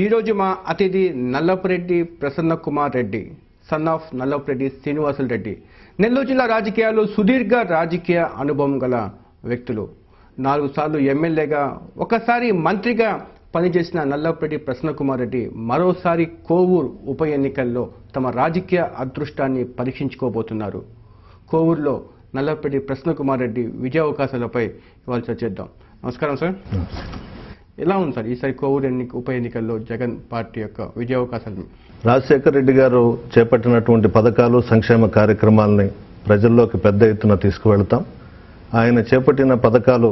ఈరోజు మా అతిథి నల్లపురెడ్డి ప్రసన్న కుమార్ రెడ్డి, సన్ ఆఫ్ నల్లపురెడ్డి శ్రీనివాసులు రెడ్డి. నెల్లూరు జిల్లా రాజకీయాల్లో సుదీర్ఘ రాజకీయ అనుభవం గల వ్యక్తులు. 4 సార్లు ఎమ్మెల్యేగా, ఒకసారి మంత్రిగా పనిచేసిన నల్లపురెడ్డి ప్రసన్న కుమార్ రెడ్డి మరోసారి కోవూరు ఉప ఎన్నికల్లో తమ రాజకీయ అదృష్టాన్ని పరీక్షించుకోబోతున్నారు. కోవూరులో నల్లపురెడ్డి ప్రసన్న కుమార్ రెడ్డి విజయ అవకాశాలపై ఇవాళ చర్చిద్దాం. నమస్కారం సార్. ఎలా ఉంది సార్ ఈసారి కోవూరు ఉప ఎన్నికల్లో జగన్ పార్టీ యొక్క విజయ అవకాశాలు? రాజశేఖర రెడ్డి గారు చేపట్టినటువంటి పథకాలు, సంక్షేమ కార్యక్రమాలని ప్రజల్లోకి పెద్ద ఎత్తున తీసుకువెళ్తాం. ఆయన చేపట్టిన పథకాలు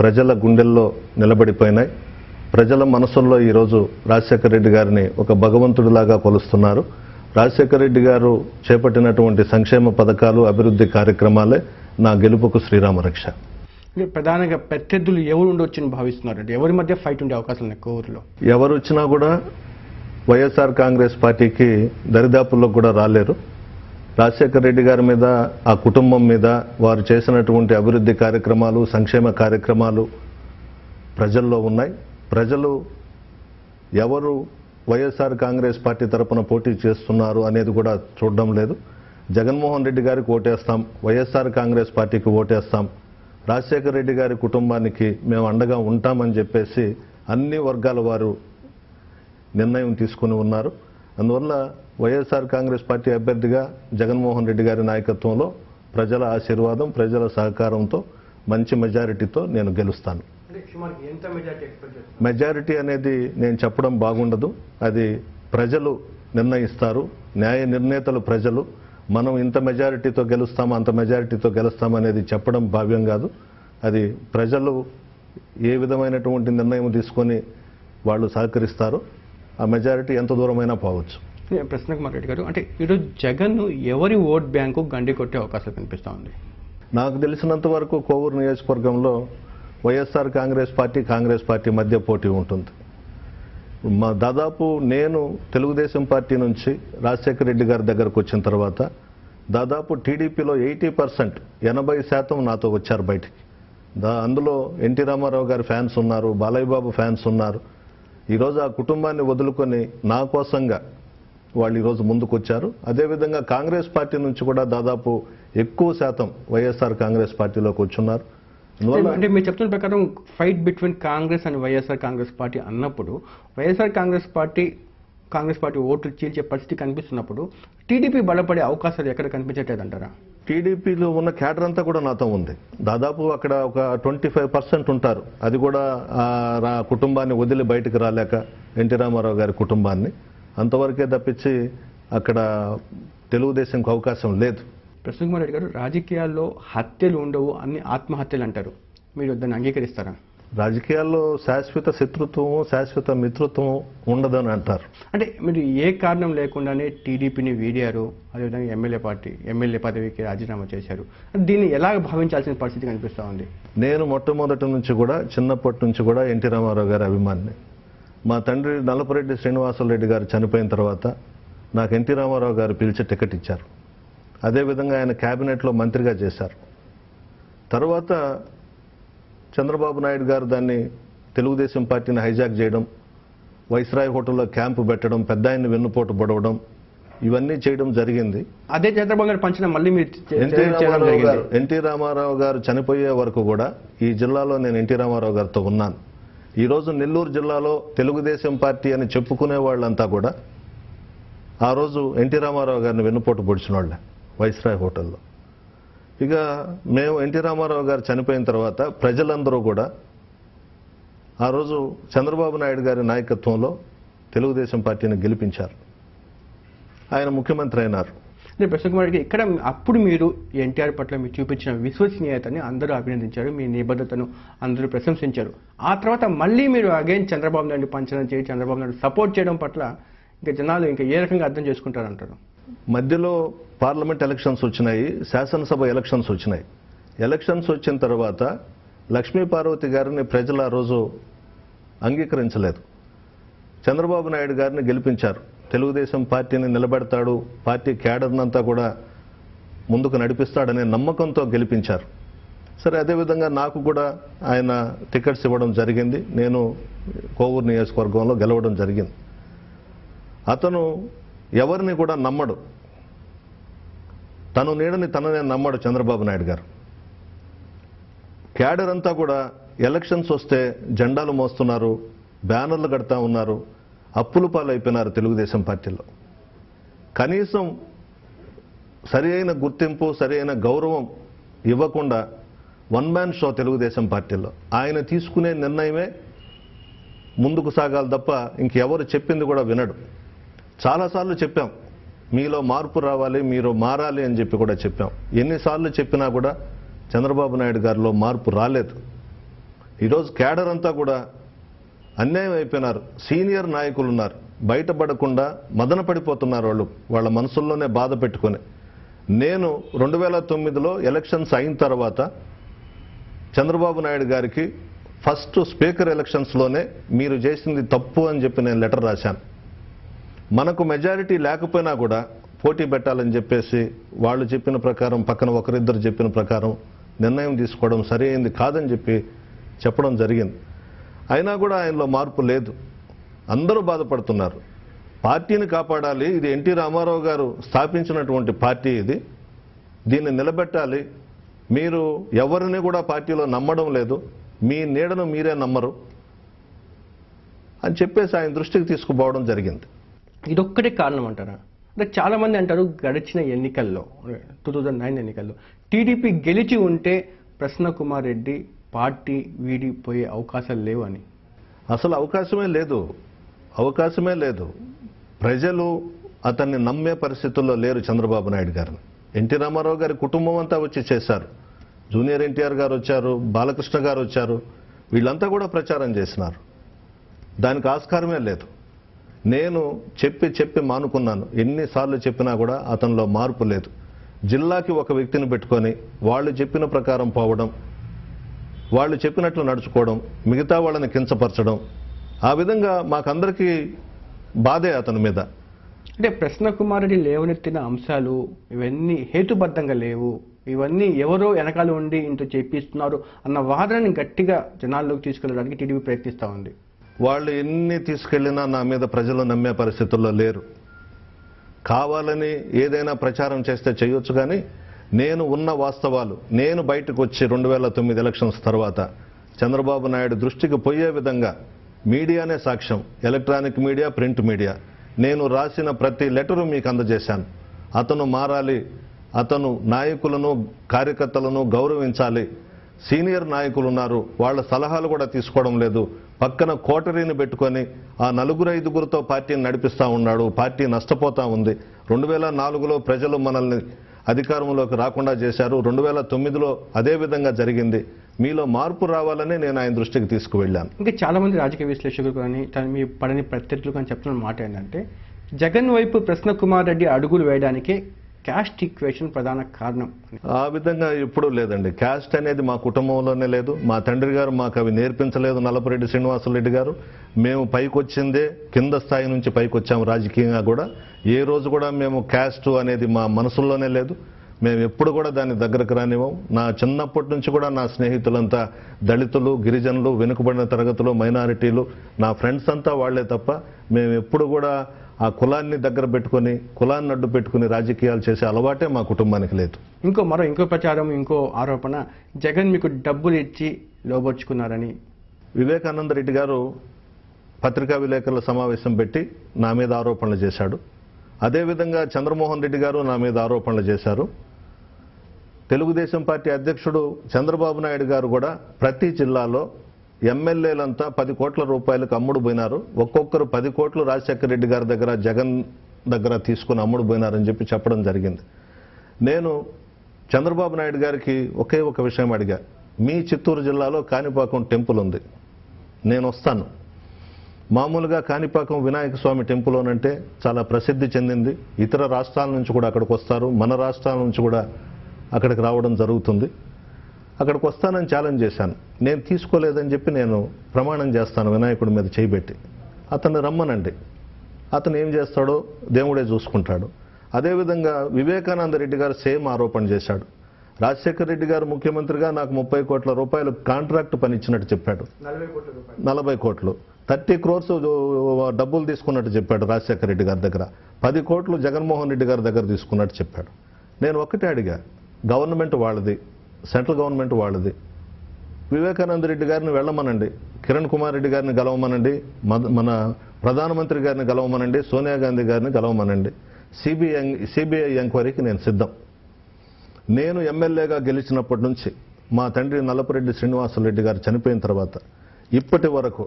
ప్రజల గుండెల్లో నిలబడిపోయినాయి. ప్రజల మనసుల్లో ఈరోజు రాజశేఖర రెడ్డి గారిని ఒక భగవంతుడిలాగా కొలుస్తున్నారు. రాజశేఖర రెడ్డి గారు చేపట్టినటువంటి సంక్షేమ పథకాలు, అభివృద్ధి కార్యక్రమాలే నా గెలుపుకు శ్రీరామ రక్ష. ప్రధానంగా ప్రత్యర్థులు ఎవరు ఉండొచ్చని భావిస్తున్నారండి? ఎవరి మధ్య ఫైట్ ఉండే అవకాశం ఉన్నాయి కోవూరులో? ఎవరు వచ్చినా కూడా వైఎస్ఆర్ కాంగ్రెస్ పార్టీకి దరిదాపుల్లో కూడా రాలేరు. రాజశేఖర రెడ్డి గారి మీద, ఆ కుటుంబం మీద, వారు చేసినటువంటి అభివృద్ధి కార్యక్రమాలు, సంక్షేమ కార్యక్రమాలు ప్రజల్లో ఉన్నాయి. ప్రజలు ఎవరు వైఎస్ఆర్ కాంగ్రెస్ పార్టీ తరపున పోటీ చేస్తున్నారు అనేది కూడా చూడడం లేదు. జగన్మోహన్ రెడ్డి గారికి ఓటేస్తాం, వైఎస్ఆర్ కాంగ్రెస్ పార్టీకి ఓటేస్తాం, రాజశేఖర రెడ్డి గారి కుటుంబానికి మేము అండగా ఉంటామని చెప్పేసి అన్ని వర్గాల వారు నిర్ణయం తీసుకుని ఉన్నారు. అందువల్ల వైఎస్ఆర్ కాంగ్రెస్ పార్టీ అభ్యర్థిగా జగన్మోహన్ రెడ్డి గారి నాయకత్వంలో ప్రజల ఆశీర్వాదం, ప్రజల సహకారంతో మంచి మెజారిటీతో నేను గెలుస్తాను. మెజారిటీ అనేది నేను చెప్పడం బాగుండదు, అది ప్రజలు నిర్ణయిస్తారు. న్యాయ నిర్ణేతలు ప్రజలు. మనం ఇంత మెజారిటీతో గెలుస్తాము, అంత మెజారిటీతో గెలుస్తామనేది చెప్పడం భావ్యం కాదు. అది ప్రజలు ఏ విధమైనటువంటి నిర్ణయం తీసుకొని వాళ్ళు సహకరిస్తారో ఆ మెజారిటీ ఎంత దూరమైనా పోవచ్చు. ప్రసన్న కుమార్ రెడ్డి గారు, అంటే ఈరోజు జగన్ ఎవరి ఓట్ బ్యాంకు గండి కొట్టే అవకాశం కనిపిస్తూ ఉంది? నాకు తెలిసినంత వరకు కోవూరు నియోజకవర్గంలో వైఎస్ఆర్ కాంగ్రెస్ పార్టీ మధ్య పోటీ ఉంటుంది. దాదాపు నేను తెలుగుదేశం పార్టీ నుంచి రాజశేఖర రెడ్డి గారి దగ్గరకు వచ్చిన తర్వాత దాదాపు టీడీపీలో 80%, 80% నాతో వచ్చారు బయటికి. అందులో ఎన్టీ రామారావు గారి ఫ్యాన్స్ ఉన్నారు, బాలయ్య బాబు ఫ్యాన్స్ ఉన్నారు. ఈరోజు ఆ కుటుంబాన్ని వదులుకొని నా కోసంగా వాళ్ళు ఈరోజు ముందుకు వచ్చారు. అదేవిధంగా కాంగ్రెస్ పార్టీ నుంచి కూడా దాదాపు ఎక్కువ శాతం వైఎస్ఆర్ కాంగ్రెస్ పార్టీలోకి వచ్చున్నారు. అంటే మీరు చెప్తున్న ప్రకారం fight between Congress and YSR Congress party అన్నప్పుడు వైఎస్ఆర్ కాంగ్రెస్ పార్టీ ఓట్లు చీల్చే పరిస్థితి కనిపిస్తున్నప్పుడు టీడీపీ బలపడే అవకాశాలు ఎక్కడ కనిపించట్లేదంటారా? టీడీపీలో ఉన్న క్యాడర్ అంతా కూడా నాతో ఉంది. దాదాపు అక్కడ ఒక 25% ఉంటారు. అది కూడా కుటుంబాన్ని వదిలి బయటకు రాలేక, ఎన్టీ రామారావు గారి కుటుంబాన్ని, అంతవరకే తప్పించి అక్కడ తెలుగుదేశంకు అవకాశం లేదు. ప్రసన్న కుమార్ రెడ్డి గారు, రాజకీయాల్లో హత్యలు ఉండవు, అన్ని ఆత్మహత్యలు అంటారు. మీరు దాన్ని అంగీకరిస్తారా? రాజకీయాల్లో శాశ్వత శత్రుత్వము, శాశ్వత మిత్రుత్వం ఉండదని అంటారు. అంటే మీరు ఏ కారణం లేకుండానే టీడీపీని వీడారు, అదేవిధంగా ఎమ్మెల్యే పదవికి రాజీనామా చేశారు. దీన్ని ఎలా భావించాల్సిన పరిస్థితి కనిపిస్తూ ఉంది? నేను మొట్టమొదటి నుంచి కూడా, చిన్నప్పటి నుంచి కూడా ఎన్టీ రామారావు గారి అభిమానిని. మా తండ్రి నల్లపురెడ్డి శ్రీనివాసులు రెడ్డి గారు చనిపోయిన తర్వాత నాకు ఎన్టీ రామారావు గారు పిలిచి టికెట్ ఇచ్చారు. అదేవిధంగా ఆయన క్యాబినెట్లో మంత్రిగా చేశారు. తర్వాత చంద్రబాబు నాయుడు గారు దాన్ని తెలుగుదేశం పార్టీని హైజాక్ చేయడం, వైస్రాయ్ హోటల్లో క్యాంపు పెట్టడం, పెద్ద ఆయన్ని వెన్నుపోటు పొడవడం, ఇవన్నీ చేయడం జరిగింది. అదే చంద్రబాబు గారు పంచడం మళ్ళీ ఎన్టీ రామారావు గారు చనిపోయే వరకు కూడా ఈ జిల్లాలో నేను ఎన్టీ రామారావు గారితో ఉన్నాను. ఈరోజు నెల్లూరు జిల్లాలో తెలుగుదేశం పార్టీ అని చెప్పుకునే వాళ్ళంతా కూడా ఆ రోజు ఎన్టీ రామారావు గారిని వెన్నుపోటు పొడిచిన వాళ్ళే వైస్రాయ్ హోటల్లో. ఇక మేము ఎన్టీ రామారావు గారు చనిపోయిన తర్వాత ప్రజలందరూ కూడా ఆ రోజు చంద్రబాబు నాయుడు గారి నాయకత్వంలో తెలుగుదేశం పార్టీని గెలిపించారు. ఆయన ముఖ్యమంత్రి అయినారు. ప్రసన్న కుమార్ రెడ్డి, ఇక్కడ అప్పుడు మీరు ఎన్టీఆర్ పట్ల మీరు చూపించిన విశ్వసనీయతని అందరూ అభినందించారు, మీ నిబద్ధతను అందరూ ప్రశంసించారు. ఆ తర్వాత మళ్ళీ మీరు అగైన్ చంద్రబాబు నాయుడు పంచనం చేసి చంద్రబాబు నాయుడు సపోర్ట్ చేయడం పట్ల ఇంకా జనాలు ఇంకా ఏ రకంగా అర్థం చేసుకుంటారంటారు? మధ్యలో పార్లమెంట్ ఎలక్షన్స్ వచ్చినాయి, శాసనసభ ఎలక్షన్స్ వచ్చినాయి. ఎలక్షన్స్ వచ్చిన తర్వాత లక్ష్మీపార్వతి గారిని ప్రజలు ఆ రోజు అంగీకరించలేదు. చంద్రబాబు నాయుడు గారిని గెలిపించారు. తెలుగుదేశం పార్టీని నిలబెడతాడు, పార్టీ క్యాడర్నంతా కూడా ముందుకు నడిపిస్తాడనే నమ్మకంతో గెలిపించారు. సరే, అదేవిధంగా నాకు కూడా ఆయన టికెట్స్ ఇవ్వడం జరిగింది. నేను కోవూరు నియోజకవర్గంలో గెలవడం జరిగింది. అతను ఎవరిని కూడా నమ్మడు, తను నీడని తననే నమ్మడు చంద్రబాబు నాయుడు గారు. క్యాడర్ అంతా కూడా ఎలక్షన్స్ వస్తే జెండాలు మోస్తున్నారు, బ్యానర్లు కడతా ఉన్నారు, అప్పుల పాలైపోయినారు తెలుగుదేశం పార్టీలో. కనీసం సరి అయిన గుర్తింపు, సరి అయిన గౌరవం ఇవ్వకుండా వన్ మ్యాన్ షో తెలుగుదేశం పార్టీలో. ఆయన తీసుకునే నిర్ణయమే ముందుకు సాగాలి తప్ప ఇంకెవరు చెప్పింది కూడా వినడు. చాలాసార్లు చెప్పాం, మీలో మార్పు రావాలి, మీరు మారాలి అని చెప్పి కూడా చెప్పాం. ఎన్నిసార్లు చెప్పినా కూడా చంద్రబాబు నాయుడు గారిలో మార్పు రాలేదు. ఈరోజు క్యాడర్ అంతా కూడా అన్యాయం అయిపోయినారు. సీనియర్ నాయకులు ఉన్నారు, బయటపడకుండా మదన పడిపోతున్నారు. వాళ్ళ మనసుల్లోనే బాధ పెట్టుకొని. నేను 2009లో ఎలక్షన్స్ అయిన తర్వాత చంద్రబాబు నాయుడు గారికి ఫస్ట్ స్పీకర్ ఎలక్షన్స్లోనే మీరు చేసింది తప్పు అని చెప్పి నేను లెటర్ రాశాను. మనకు మెజారిటీ లేకపోయినా కూడా పోటీ పెట్టాలని చెప్పేసి వాళ్ళు చెప్పిన ప్రకారం, పక్కన ఒకరిద్దరు చెప్పిన ప్రకారం నిర్ణయం తీసుకోవడం సరి అయింది కాదని చెప్పి చెప్పడం జరిగింది. అయినా కూడా ఆయనలో మార్పు లేదు. అందరూ బాధపడుతున్నారు. పార్టీని కాపాడాలి, ఇది ఎన్టీ రామారావు గారు స్థాపించినటువంటి పార్టీ, దీన్ని నిలబెట్టాలి. మీరు ఎవరిని కూడా పార్టీలో నమ్మడం లేదు, మీ నీడను మీరే నమ్మరు అని చెప్పేసి ఆయన దృష్టికి తీసుకుపోవడం జరిగింది. ఇదొక్కటే కారణం అంటారా? అంటే చాలామంది అంటారు గడిచిన ఎన్నికల్లో 2009 ఎన్నికల్లో టీడీపీ గెలిచి ఉంటే ప్రసన్న కుమార్ రెడ్డి పార్టీ వీడిపోయే అవకాశాలు లేవు అని. అసలు అవకాశమే లేదు. ప్రజలు అతన్ని నమ్మే పరిస్థితుల్లో లేరు చంద్రబాబు నాయుడు గారిని. ఎన్టీ రామారావు గారి కుటుంబం అంతా వచ్చి చేశారు. జూనియర్ ఎన్టీఆర్ గారు వచ్చారు, బాలకృష్ణ గారు వచ్చారు, వీళ్ళంతా కూడా ప్రచారం చేసినారు. దానికి ఆస్కారమే లేదు. నేను చెప్పి మానుకున్నాను. ఎన్నిసార్లు చెప్పినా కూడా అతనిలో మార్పు లేదు. జిల్లాకి ఒక వ్యక్తిని పెట్టుకొని వాళ్ళు చెప్పిన ప్రకారం పోవడం, వాళ్ళు చెప్పినట్లు నడుచుకోవడం, మిగతా వాళ్ళని కించపరచడం, ఆ విధంగా మాకందరికీ బాధే అతని మీద. అంటే ప్రసన్న కుమార్ రెడ్డి లేవనెత్తిన అంశాలు ఇవన్నీ హేతుబద్ధంగా లేవు, ఇవన్నీ ఎవరో వెనకాల ఉండి ఇంత చేపిస్తున్నారు అన్న వాదనని గట్టిగా జనాల్లోకి తీసుకెళ్ళడానికి టీడీపీ ప్రయత్నిస్తూ ఉంది. వాళ్ళు ఎన్ని తీసుకెళ్లినా నా మీద ప్రజలు నమ్మే పరిస్థితుల్లో లేరు. కావాలని ఏదైనా ప్రచారం చేస్తే చేయొచ్చు, కానీ నేను ఉన్న వాస్తవాలు, నేను బయటకు వచ్చి 2009 ఎలక్షన్స్ తర్వాత చంద్రబాబు నాయుడు దృష్టికి పోయే విధంగా మీడియానే సాక్ష్యం, ఎలక్ట్రానిక్ మీడియా, ప్రింట్ మీడియా, నేను రాసిన ప్రతి లెటరు మీకు అందజేశాను. అతను మారాలి, అతను నాయకులను, కార్యకర్తలను గౌరవించాలి. సీనియర్ నాయకులు ఉన్నారు, వాళ్ళ సలహాలు కూడా తీసుకోవడం లేదు. పక్కన కోటరీని పెట్టుకొని ఆ 4-5గురితో పార్టీని నడిపిస్తూ ఉన్నాడు. పార్టీ నష్టపోతూ ఉంది. 2004లో ప్రజలు మనల్ని అధికారంలోకి రాకుండా చేశారు. 2009లో అదే విధంగా జరిగింది. మీలో మార్పు రావాలని నేను ఆయన దృష్టికి తీసుకువెళ్ళాను. ఇంకా చాలామంది రాజకీయ విశ్లేషకులు కానీ మీ పడని ప్రత్యర్థులు కానీ చెప్తున్న మాట ఏంటంటే, జగన్ వైపు ప్రసన్న కుమార్ రెడ్డి అడుగులు వేయడానికే క్యాస్ట్ ఈక్వేషన్ ప్రధాన కారణం. ఆ విధంగా ఎప్పుడూ లేదండి. క్యాస్ట్ అనేది మా కుటుంబంలోనే లేదు. మా తండ్రి గారు మాకు అవి నేర్పించలేదు. నల్లపురెడ్డి శ్రీనివాసరెడ్డి గారు. మేము పైకొచ్చిందే కింద స్థాయి నుంచి పైకొచ్చాము. రాజకీయంగా కూడా ఏ రోజు కూడా మేము క్యాస్ట్ అనేది మా మనసుల్లోనే లేదు. మేము ఎప్పుడు కూడా దాన్ని దగ్గరకు రానివ్వం. నా చిన్నప్పటి నుంచి కూడా నా స్నేహితులంతా దళితులు, గిరిజనులు, వెనుకబడిన తరగతులు, మైనారిటీలు, నా ఫ్రెండ్స్ అంతా వాళ్లే తప్ప మేము ఎప్పుడు కూడా ఆ కులాన్ని దగ్గర పెట్టుకొని, కులాన్ని అడ్డు పెట్టుకుని రాజకీయాలు చేసే అలవాటే మా కుటుంబానికి లేదు. ఇంకో ప్రచారం, ఇంకో ఆరోపణ, జగన్ మీకు డబ్బులు ఇచ్చి లోబర్చుకున్నారని. వివేకానంద రెడ్డి గారు పత్రికా విలేకరుల సమావేశం పెట్టి నా మీద ఆరోపణలు చేశాడు. అదేవిధంగా చంద్రమోహన్ రెడ్డి గారు నా మీద ఆరోపణలు చేశారు. తెలుగుదేశం పార్టీ అధ్యక్షుడు చంద్రబాబు నాయుడు గారు కూడా ప్రతి జిల్లాలో ఎమ్మెల్యేలంతా 10 కోట్ల రూపాయలకు అమ్ముడు పోయినారు. ఒక్కొక్కరు 10 కోట్లు రాజశేఖర రెడ్డి గారి దగ్గర, జగన్ దగ్గర తీసుకుని అమ్ముడు పోయినారని చెప్పి చెప్పడం జరిగింది. నేను చంద్రబాబు నాయుడు గారికి ఒకే ఒక విషయం అడిగా. మీ చిత్తూరు జిల్లాలో కాణిపాకం టెంపుల్ ఉంది, నేను వస్తాను. మామూలుగా కాణిపాకం వినాయక స్వామి టెంపుల్ అంటే చాలా ప్రసిద్ధి చెందింది. ఇతర రాష్ట్రాల నుంచి కూడా అక్కడికి వస్తారు, మన రాష్ట్రాల నుంచి కూడా అక్కడికి రావడం జరుగుతుంది. అక్కడికి వస్తానని ఛాలెంజ్ చేశాను. నేను తీసుకోలేదని చెప్పి నేను ప్రమాణం చేస్తాను వినాయకుడి మీద చేయబెట్టి. అతన్ని రమ్మనండి, అతను ఏం చేస్తాడో దేవుడే చూసుకుంటాడు. అదేవిధంగా వివేకానంద రెడ్డి గారు సేమ్ ఆరోపణ చేశాడు. రాజశేఖర రెడ్డి గారు ముఖ్యమంత్రిగా నాకు 30 కోట్ల రూపాయలు కాంట్రాక్ట్ పని ఇచ్చినట్టు చెప్పాడు. 40 కోట్లు 30 crores డబ్బులు తీసుకున్నట్టు చెప్పాడు రాజశేఖర రెడ్డి గారి దగ్గర. 10 కోట్లు జగన్మోహన్ రెడ్డి గారి దగ్గర తీసుకున్నట్టు చెప్పాడు. నేను ఒకటే అడిగా, గవర్నమెంట్ వాళ్ళది, సెంట్రల్ గవర్నమెంట్ వాళ్ళది. వివేకానంద రెడ్డి గారిని వెళ్ళమనండి, కిరణ్ కుమార్ రెడ్డి గారిని గెలవమనండి, మన ప్రధానమంత్రి గారిని గెలవమనండి, సోనియా గాంధీ గారిని గెలవమనండి. సిబిఐ ఎంక్వైరీకి నేను సిద్ధం. నేను ఎమ్మెల్యేగా గెలిచినప్పటి నుంచి మా తండ్రి నల్లపురెడ్డి శ్రీనివాసరెడ్డి గారు చనిపోయిన తర్వాత ఇప్పటి వరకు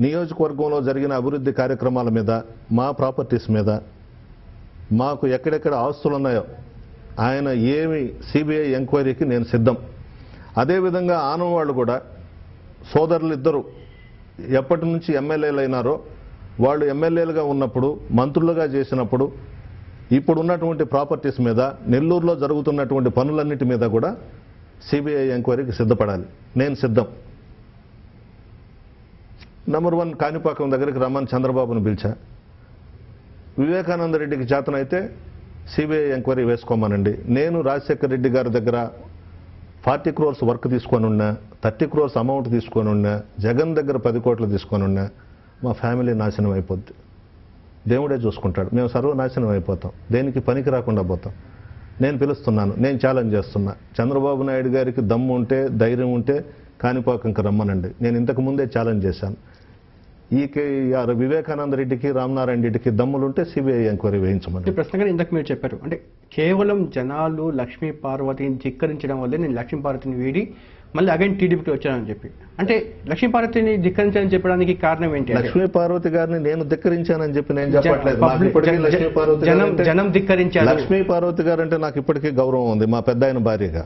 నియోజకవర్గంలో జరిగిన అభివృద్ధి కార్యక్రమాల మీద, మా ప్రాపర్టీస్ మీద, మాకు ఎక్కడెక్కడ ఆస్తులు ఉన్నాయో ఆయన ఏమి సిబిఐ ఎంక్వైరీకి నేను సిద్ధం. అదేవిధంగా ఆనవాళ్ళు కూడా సోదరులు ఇద్దరు ఎప్పటి నుంచి ఎమ్మెల్యేలు అయినారో వాళ్ళు ఎమ్మెల్యేలుగా ఉన్నప్పుడు, మంత్రులుగా చేసినప్పుడు, ఇప్పుడు ఉన్నటువంటి ప్రాపర్టీస్ మీద, నెల్లూరులో జరుగుతున్నటువంటి పనులన్నిటి మీద కూడా సిబిఐ ఎంక్వైరీకి సిద్ధపడాలి. నేను సిద్ధం. నెంబర్ 1 కాణిపాకం దగ్గరికి రమ్మని చంద్రబాబును పిలిచా. వివేకానంద రెడ్డికి చేతనైతే సిబిఐ ఎంక్వైరీ వేసుకోమనండి. నేను రాజశేఖర రెడ్డి గారి దగ్గర 40 crores వర్క్ తీసుకొని ఉన్నా, 30 crores అమౌంట్ తీసుకొని ఉన్నా, జగన్ దగ్గర 10 కోట్లు తీసుకొని ఉన్నా, మా ఫ్యామిలీ నాశనం అయిపోద్ది. దేవుడే చూసుకుంటాడు. మేము సర్వనాశనం అయిపోతాం, దేనికి పనికి రాకుండా పోతాం. నేను పిలుస్తున్నాను, నేను ఛాలెంజ్ చేస్తున్నా. చంద్రబాబు నాయుడు గారికి దమ్ము ఉంటే, ధైర్యం ఉంటే కాణిపాకంకి రమ్మనండి. నేను ఇంతకు ముందే ఛాలెంజ్ చేశాను. వివేకానంద రెడ్డికి, రామనారాయణ రెడ్డికి దమ్ములుంటే సిబిఐ ఎంక్వైరీ వేయించమని. ప్రశ్నగా ఇంతకు మీరు చెప్పారు, అంటే కేవలం జనాలు లక్ష్మీ పార్వతిని ధిక్కరించడం వల్లే నేను లక్ష్మీ పార్వతిని వీడి మళ్ళీ అగైన్ టీడీపీకి వచ్చానని చెప్పి, అంటే లక్ష్మీ పార్వతిని ధిక్కరించాలని చెప్పడానికి కారణం ఏంటి? లక్ష్మీ పార్వతి గారిని నేను ధిక్కరించానని చెప్పి నేను చెప్పట్లేదు. జనం ధిక్కరించారు. లక్ష్మీ పార్వతి గారు అంటే నాకు ఇప్పటికీ గౌరవం ఉంది, మా పెద్ద ఆయన భార్యగా,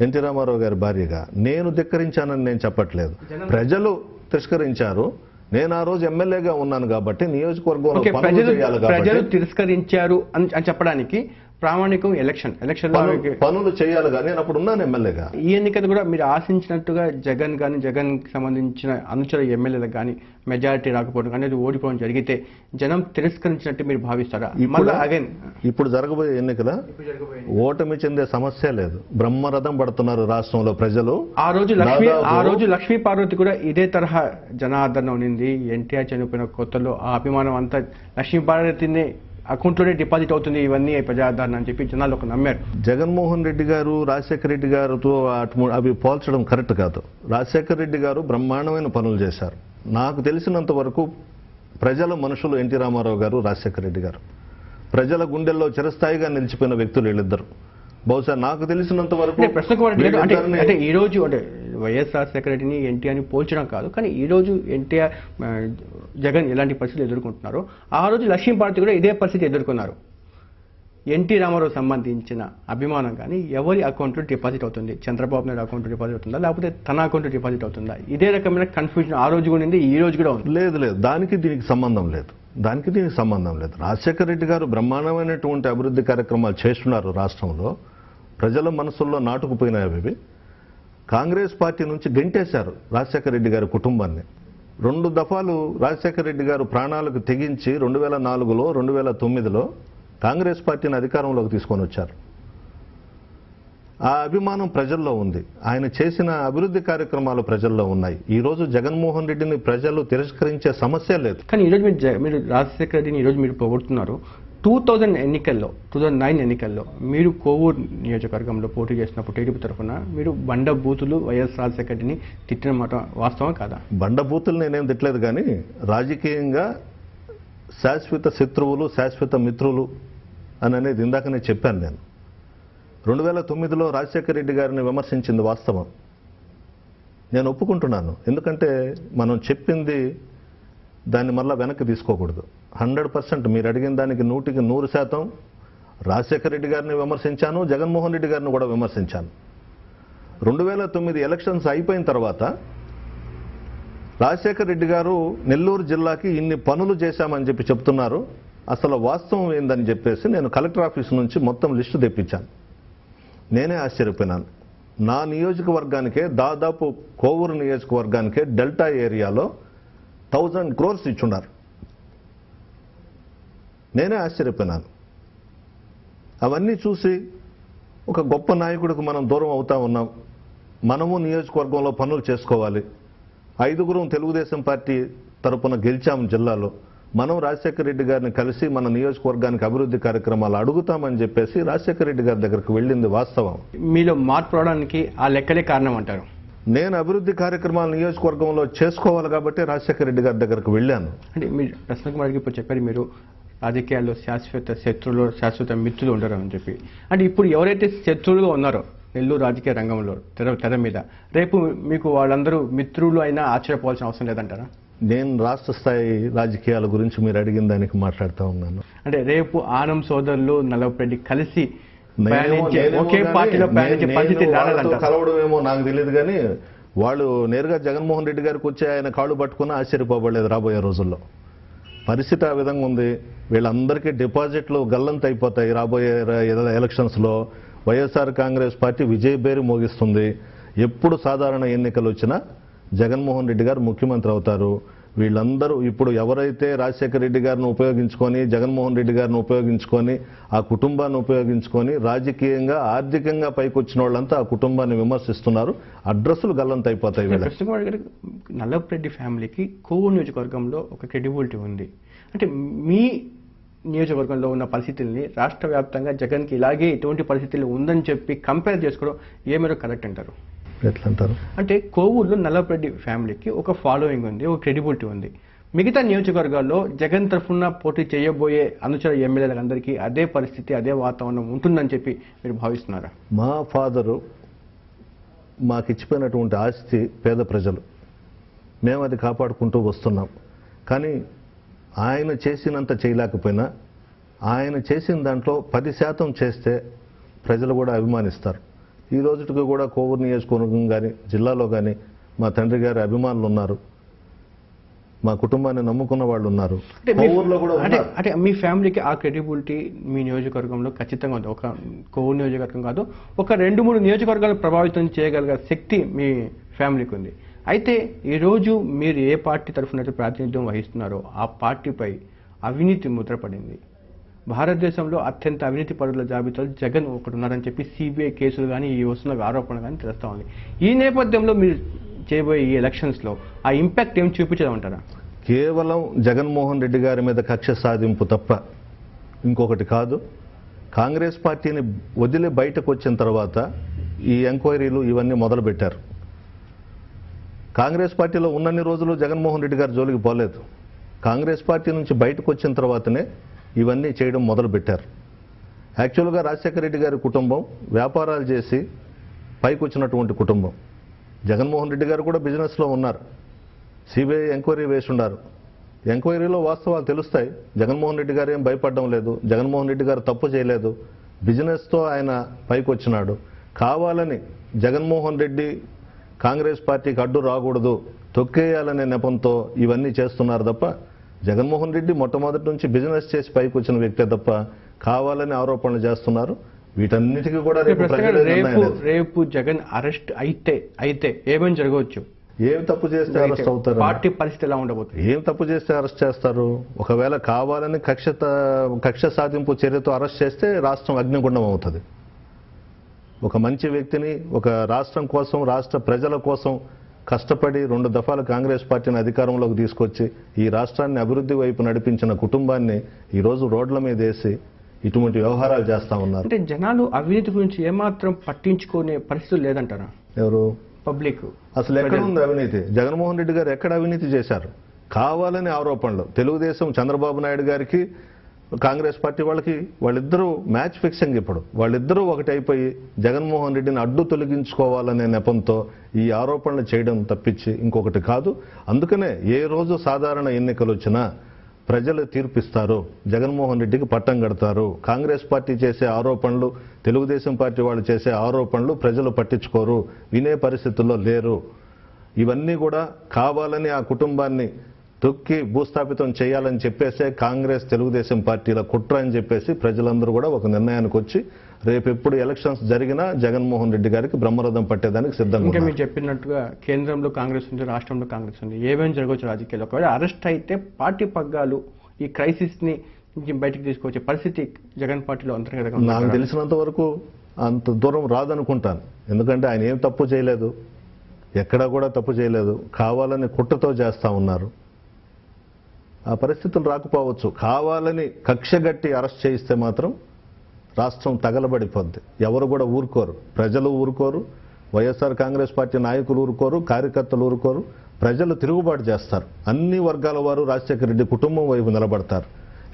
ఎన్టీ రామారావు గారి భార్యగా. నేను ధిక్కరించానని నేను చెప్పట్లేదు. ప్రజలు తిరస్కరించారు. నేను ఆ రోజు ఎమ్మెల్యేగా ఉన్నాను కాబట్టి నియోజకవర్గంలో ప్రజలు తిరస్కరించారు అని చెప్పడానికి ప్రామాణికం ఎలక్షన్ పనులు చేయాలి. నేను అప్పుడు ఉన్నాను ఎమ్మెల్యేగా. ఈ ఎన్నికలు కూడా మీరు ఆశించినట్టుగా జగన్ కానీ, జగన్ సంబంధించిన అనుచర ఎమ్మెల్యేలకు కానీ మెజారిటీ రాకపోవడం కానీ, ఓడిపోవడం జరిగితే జనం తిరస్కరించినట్టు మీరు భావిస్తారా? ఇప్పుడు జరగబోయే ఎన్నికల ఓటమి చెందే సమస్య లేదు. బ్రహ్మరథం పడుతున్నారు రాష్ట్రంలో ప్రజలు. ఆ రోజు లక్ష్మీ పార్వతి కూడా ఇదే తరహా జనాదరణ ఉంది. ఎన్టీఆర్ చనిపోయిన కొత్తలో ఆ అభిమానం అంతా లక్ష్మీ పార్వతిని అకౌంట్లోనే డిపాజిట్ అవుతుంది, ఇవన్నీ ప్రజాదరణ అని చెప్పి జనాలు ఒక నమ్మారు. జగన్మోహన్ రెడ్డి గారు, రాజశేఖర రెడ్డి గారితో అవి పోల్చడం కరెక్ట్ కాదు. రాజశేఖర రెడ్డి గారు బ్రహ్మాండమైన పనులు చేశారు. నాకు తెలిసినంత వరకు ప్రజల మనుషులు ఎన్టీ రామారావు గారు, రాజశేఖర రెడ్డి గారు. ప్రజల గుండెల్లో చిరస్థాయిగా నిలిచిపోయిన వ్యక్తులు వీళ్ళిద్దరు. బహుశా నాకు తెలిసినంత వరకు అంటే ఈ రోజు అంటే వైఎస్ఆర్ సెక్రటరీని ఎన్టీఆర్ని పోల్చడం కాదు, కానీ ఈ రోజు ఎన్టీఆర్, జగన్ ఎలాంటి పరిస్థితులు ఎదుర్కొంటున్నారో ఆ రోజు లక్ష్మీ పార్టీ కూడా ఇదే పరిస్థితి ఎదుర్కొన్నారు. ఎన్టీ రామారావు సంబంధించిన అభిమానం కానీ ఎవరి అకౌంట్లో డిపాజిట్ అవుతుంది? చంద్రబాబు నాయుడు అకౌంట్లో డిపాజిట్ అవుతుందా, లేకపోతే తన అకౌంట్లో డిపాజిట్ అవుతుందా? ఇదే రకమైన కన్ఫ్యూజన్ ఆ రోజు కూడా ఉంది, ఈ రోజు కూడా ఉంది. లేదు, దానికి దీనికి సంబంధం లేదు. రాజశేఖర రెడ్డి గారు బ్రహ్మాండమైనటువంటి అభివృద్ధి కార్యక్రమాలు చేస్తున్నారు రాష్ట్రంలో. ప్రజల మనసుల్లో నాటుకుపోయినాయి అవి. కాంగ్రెస్ పార్టీ నుంచి గెంటేశారు రాజశేఖర రెడ్డి గారి కుటుంబాన్ని. 2 దఫాలు రాజశేఖర రెడ్డి గారు ప్రాణాలకు తెగించి 2004లో, 2009లో కాంగ్రెస్ పార్టీని అధికారంలోకి తీసుకొని వచ్చారు. ఆ అభిమానం ప్రజల్లో ఉంది. ఆయన చేసిన అభివృద్ధి కార్యక్రమాలు ప్రజల్లో ఉన్నాయి. ఈ రోజు జగన్మోహన్ రెడ్డిని ప్రజలు తిరస్కరించే సమస్య లేదు. కానీ ఈరోజు మీరు రాజశేఖర రెడ్డిని ఈరోజు మీరు పోగొడుతున్నారు. 2009 ఎన్నికల్లో మీరు కోవూరు నియోజకవర్గంలో పోటీ చేసినప్పుడు టీడీపీ తరఫున మీరు బండబూతులు వైఎస్ రాజశేఖర రెడ్డిని తిట్టిన మాట వాస్తవం కాదా? బండబూతులు నేనేం తిట్టలేదు, కానీ రాజకీయంగా శాశ్వత శత్రువులు, శాశ్వత మిత్రులు అని అనేది ఇందాకనే చెప్పాను నేను. 2009లో రాజశేఖర రెడ్డి గారిని విమర్శించింది వాస్తవం, నేను ఒప్పుకుంటున్నాను. ఎందుకంటే మనం చెప్పింది దాన్ని మళ్ళీ వెనక్కి తీసుకోకూడదు. 100% మీరు అడిగిన దానికి 100% రాజశేఖర రెడ్డి గారిని విమర్శించాను, జగన్మోహన్ రెడ్డి గారిని కూడా విమర్శించాను. 2009 ఎలక్షన్స్ అయిపోయిన తర్వాత రాజశేఖర రెడ్డి గారు నెల్లూరు జిల్లాకి ఇన్ని పనులు చేశామని చెప్పి చెప్తున్నారు. అసలు వాస్తవం ఏందని చెప్పేసి నేను కలెక్టర్ ఆఫీస్ నుంచి మొత్తం లిస్టు తెప్పించాను. నేనే ఆశ్చర్యపోయినాను. నా నియోజకవర్గానికే, దాదాపు కోవూరు నియోజకవర్గానికే డెల్టా ఏరియాలో 1000 crores ఇచ్చున్నారు. నేనే ఆశ్చర్యపోయినాను. అవన్నీ చూసి ఒక గొప్ప నాయకుడికి మనం దూరం అవుతా ఉన్నాం. మనము నియోజకవర్గంలో పనులు చేసుకోవాలి. 5గురం తెలుగుదేశం పార్టీ తరపున గెలిచాము జిల్లాలో. మనం రాజశేఖర రెడ్డి గారిని కలిసి మన నియోజకవర్గానికి అభివృద్ధి కార్యక్రమాలు అడుగుతామని చెప్పేసి రాజశేఖర రెడ్డి గారి దగ్గరకు వెళ్ళింది వాస్తవం. మీలో మార్పు రావడానికి ఆ లెక్కలే కారణం అంటారు. నేను అభివృద్ధి కార్యక్రమాలు నియోజకవర్గంలో చేసుకోవాలి కాబట్టి రాజశేఖర రెడ్డి గారి దగ్గరకు వెళ్ళాను. అంటే మీరు ప్రశ్నకు మనకి ఇప్పుడు చెప్పారు, మీరు రాజకీయాల్లో శాశ్వత శత్రువులు శాశ్వత మిత్రులు ఉండరు అని చెప్పి. అంటే ఇప్పుడు ఎవరైతే శత్రువులుగా ఉన్నారో నెల్లూరు రాజకీయ రంగంలో తెర మీద, రేపు మీకు వాళ్ళందరూ మిత్రులు అయినా ఆశ్చర్యపోవాల్సిన అవసరం లేదంటారా? నేను రాష్ట్ర స్థాయి రాజకీయాల గురించి మీరు అడిగిన దానికి మాట్లాడుతూ ఉన్నాను. అంటే రేపు ఆనం సోదరులు నల్లపరెడ్డి కలిసి ఒకే పార్టీలో ప్రయాణించే పరిస్థితి కలవడమేమో నాకు తెలియదు, కానీ వాళ్ళు నేరుగా జగన్మోహన్ రెడ్డి గారికి వచ్చి ఆయన కాళ్ళు పట్టుకుని ఆశ్చర్యపోబడలేదు. రాబోయే రోజుల్లో పరిస్థితి ఆ విధంగా ఉంది. వీళ్ళందరికీ డిపాజిట్లు గల్లంత అయిపోతాయి. రాబోయే ఎలక్షన్స్లో వైఎస్ఆర్ కాంగ్రెస్ పార్టీ విజయబేరి మోగిస్తుంది. ఎప్పుడు సాధారణ ఎన్నికలు వచ్చినా జగన్మోహన్ రెడ్డి గారు ముఖ్యమంత్రి అవుతారు. వీళ్ళందరూ ఇప్పుడు ఎవరైతే రాజశేఖర రెడ్డి గారిని ఉపయోగించుకొని, జగన్మోహన్ రెడ్డి గారిని ఉపయోగించుకొని, ఆ కుటుంబాన్ని ఉపయోగించుకొని రాజకీయంగా ఆర్థికంగా పైకొచ్చిన వాళ్ళంతా ఆ కుటుంబాన్ని విమర్శిస్తున్నారు. అడ్రస్సులు గల్లంత అయిపోతాయి. నల్లపరెడ్డి ఫ్యామిలీకి కోవూరు నియోజకవర్గంలో ఒక క్రెడిబిలిటీ ఉంది. అంటే మీ నియోజకవర్గంలో ఉన్న పరిస్థితుల్ని రాష్ట్ర వ్యాప్తంగా జగన్కి ఇలాగే ఇటువంటి పరిస్థితులు ఉందని చెప్పి కంపేర్ చేసుకోవడం ఏమేరో కరెక్ట్ అంటారు? ఎట్లా అంటారు? అంటే కోవూరులో నల్లపరెడ్డి ఫ్యామిలీకి ఒక ఫాలోయింగ్ ఉంది, ఒక క్రెడిబిలిటీ ఉంది. మిగతా నియోజకవర్గాల్లో జగన్ తరఫున పోటీ చేయబోయే అనుచర ఎమ్మెల్యేలందరికీ అదే పరిస్థితి, అదే వాతావరణం ఉంటుందని చెప్పి మీరు భావిస్తున్నారా? మా ఫాదరు మాకు ఇచ్చిపోయినటువంటి ఆస్తి పేద ప్రజలు, మేము అది కాపాడుకుంటూ వస్తున్నాం. కానీ ఆయన చేసినంత చేయలేకపోయినా ఆయన చేసిన దాంట్లో 10% చేస్తే ప్రజలు కూడా అభిమానిస్తారు. ఈ రోజుకి కూడా కోవూరు నియోజకవర్గం కానీ జిల్లాలో కానీ మా తండ్రి గారి అభిమానులు ఉన్నారు, మా కుటుంబాన్ని నమ్ముకున్న వాళ్ళు ఉన్నారు. కోవూరులో కూడా అంటే మీ ఫ్యామిలీకి ఆ క్రెడిబిలిటీ మీ నియోజకవర్గంలో ఖచ్చితంగా ఉంది. ఒక కోవూరు నియోజకవర్గం కాదు, ఒక 2-3 నియోజకవర్గాలు ప్రభావితం చేయగలిగే శక్తి మీ ఫ్యామిలీకి ఉంది. అయితే ఈరోజు మీరు ఏ పార్టీ తరఫున ప్రాతినిధ్యం వహిస్తున్నారో ఆ పార్టీపై అవినీతి ముద్రపడింది. భారతదేశంలో అత్యంత అవినీతి పరుల జాబితాలో జగన్ ఒకటి ఉన్నారని చెప్పి సిబిఐ కేసులు కానీ ఈ వస్తున్న ఆరోపణలు కానీ తెలుస్తూ ఉంది. ఈ నేపథ్యంలో మీరు చేయబోయే ఈ ఎలక్షన్స్లో ఆ ఇంపాక్ట్ ఏం చూపించదంటారా? కేవలం జగన్మోహన్ రెడ్డి గారి మీద కక్ష సాధింపు తప్ప ఇంకొకటి కాదు. కాంగ్రెస్ పార్టీని వదిలి బయటకు వచ్చిన తర్వాత ఈ ఎంక్వైరీలు ఇవన్నీ మొదలుపెట్టారు. కాంగ్రెస్ పార్టీలో ఉన్నన్ని రోజులు జగన్మోహన్ రెడ్డి గారు జోలికి పోలేదు. కాంగ్రెస్ పార్టీ నుంచి బయటకు వచ్చిన తర్వాతనే ఇవన్నీ చేయడం మొదలుపెట్టారు. యాక్చువల్గా రాజశేఖర రెడ్డి గారి కుటుంబం వ్యాపారాలు చేసి పైకి వచ్చినటువంటి కుటుంబం. జగన్మోహన్ రెడ్డి గారు కూడా బిజినెస్లో ఉన్నారు. సిబిఐ ఎంక్వైరీ వేసి ఉన్నారు. ఎంక్వైరీలో వాస్తవాలు తెలుస్తాయి. జగన్మోహన్ రెడ్డి గారు ఏం భయపడడం లేదు. జగన్మోహన్ రెడ్డి గారు తప్పు చేయలేదు. బిజినెస్తో ఆయన పైకి వచ్చినాడు. కావాలని జగన్మోహన్ రెడ్డి కాంగ్రెస్ పార్టీకి అడ్డు రాకూడదు, తొక్కేయాలనే నెపంతో ఇవన్నీ చేస్తున్నారు తప్ప జగన్మోహన్ రెడ్డి మొట్టమొదటి నుంచి బిజినెస్ చేసి పైకి వచ్చిన వ్యక్తే తప్ప కావాలని ఆరోపణలు చేస్తున్నారు. వీటన్నిటికీ కూడా రేపు జగన్ అరెస్ట్ అయితే ఏమేమి జరగవచ్చు? ఏం తప్పు చేస్తే అరెస్ట్ అవుతారు? పార్టీ పరిస్థితి ఎలా ఉండబోతుంది? ఏం తప్పు చేస్తే అరెస్ట్ చేస్తారు? ఒకవేళ కావాలని కక్ష సాధింపు చర్యతో అరెస్ట్ చేస్తే రాష్ట్రం అగ్నిగుండం అవుతుంది. ఒక మంచి వ్యక్తిని, ఒక రాష్ట్రం కోసం, రాష్ట్ర ప్రజల కోసం కష్టపడి 2 దఫాలు కాంగ్రెస్ పార్టీని అధికారంలోకి తీసుకొచ్చి ఈ రాష్ట్రాన్ని అభివృద్ధి వైపు నడిపించిన కుటుంబాన్ని ఈరోజు రోడ్ల మీద వేసి ఇటువంటి వ్యవహారాలు చేస్తా ఉన్నారు. అంటే జనాలు అవినీతి గురించి ఏమాత్రం పట్టించుకునే పరిస్థితులు లేదంటారా? ఎవరు? పబ్లిక్. అసలు ఎక్కడ ఉంది అవినీతి? జగన్మోహన్ రెడ్డి గారు ఎక్కడ అవినీతి చేశారు? కావాలని ఆరోపణలు. తెలుగుదేశం చంద్రబాబు నాయుడు గారికి కాంగ్రెస్ పార్టీ వాళ్ళిద్దరూ మ్యాచ్ ఫిక్సింగ్. ఇప్పుడు వాళ్ళిద్దరూ ఒకటి అయిపోయి జగన్మోహన్ రెడ్డిని అడ్డు తొలగించుకోవాలనే నెపంతో ఈ ఆరోపణలు చేయడం తప్పించి ఇంకొకటి కాదు. అందుకనే ఏ రోజు సాధారణ ఎన్నికలు వచ్చినా ప్రజలు తీర్పిస్తారు, జగన్మోహన్ రెడ్డికి పట్టం కడతారు. కాంగ్రెస్ పార్టీ చేసే ఆరోపణలు, తెలుగుదేశం పార్టీ వాళ్ళు చేసే ఆరోపణలు ప్రజలు పట్టించుకోరు, వినే పరిస్థితుల్లో లేరు. ఇవన్నీ కూడా కావాలని ఆ కుటుంబాన్ని తొక్కి భూస్థాపితం చేయాలని చెప్పేసే కాంగ్రెస్ తెలుగుదేశం పార్టీల కుట్ర అని చెప్పేసి ప్రజలందరూ కూడా ఒక నిర్ణయానికి వచ్చి రేపు ఎప్పుడు ఎలక్షన్స్ జరిగినా జగన్మోహన్ రెడ్డి గారికి బ్రహ్మరథం పట్టేదానికి సిద్ధంగా ఇంకా మీరు చెప్పినట్టుగా కేంద్రంలో కాంగ్రెస్ ఉంది, రాష్ట్రంలో కాంగ్రెస్ ఉంది. ఏమేమి జరగవచ్చు రాజకీయాల్లో? ఒకవేళ అరెస్ట్ అయితే పార్టీ పగ్గాలు ఈ క్రైసిస్ ని బయటకు తీసుకొచ్చే పరిస్థితి జగన్ పార్టీలో అంతర్గతంగా నాకు తెలిసినంత వరకు అంత దూరం రాదనుకుంటాను. ఎందుకంటే ఆయన ఏం తప్పు చేయలేదు, ఎక్కడా కూడా తప్పు చేయలేదు, కావాలని కుట్రతో చేస్తూ ఉన్నారు. ఆ పరిస్థితులు రాకపోవచ్చు. కావాలని కక్షగట్టి అరెస్ట్ చేయిస్తే మాత్రం రాష్ట్రం తగలబడిపోద్ది. ఎవరు కూడా ఊరుకోరు, ప్రజలు ఊరుకోరు, వైఎస్ఆర్ కాంగ్రెస్ పార్టీ నాయకులు ఊరుకోరు, కార్యకర్తలు ఊరుకోరు. ప్రజలు తిరుగుబాటు చేస్తారు. అన్ని వర్గాల వారు రాజశేఖర రెడ్డి కుటుంబం వైపు నిలబడతారు.